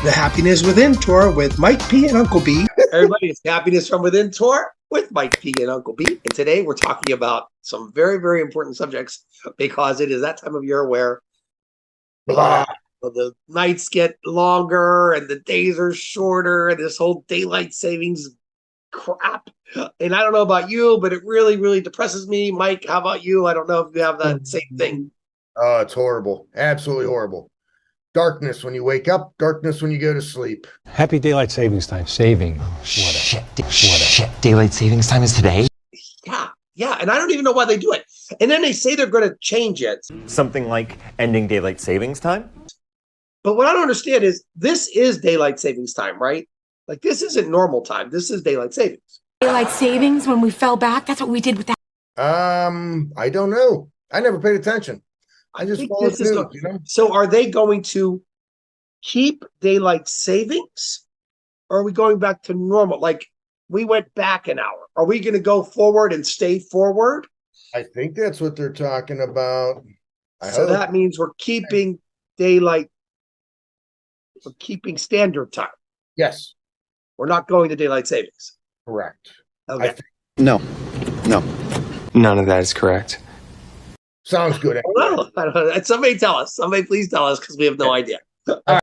The Happiness Within Tour with Mike P. and Uncle B. Everybody, it's Happiness from Within Tour with Mike P. and Uncle B. And today we're talking about some very, very important subjects because it is that time of year where the nights get longer and the days are shorter and this whole daylight savings crap. And I don't know about you, but it really, really depresses me. Mike, how about you? I don't know if you have that same thing. Oh, it's horrible. Absolutely horrible. Darkness when you wake up, darkness when you go to sleep. Happy daylight savings time. Saving. Shit. Daylight savings time is today? Yeah. And I don't even know why they do it. And then they say they're going to change it. Something like ending daylight savings time? But what I don't understand is this is daylight savings time, right? Like this isn't normal time. This is daylight savings. Daylight savings when we fell back? That's what we did with that. I don't know. I never paid attention. I just followed through, you know? So are they going to keep daylight savings? Or are we going back to normal? Like we went back an hour. Are we going to go forward and stay forward? I think that's what they're talking about. So that means we're keeping daylight. We're keeping standard time. Yes. We're not going to daylight savings. Correct. Okay. No. None of that is correct. Sounds good. Well, somebody tell us. Somebody please tell us because we have no idea. All right.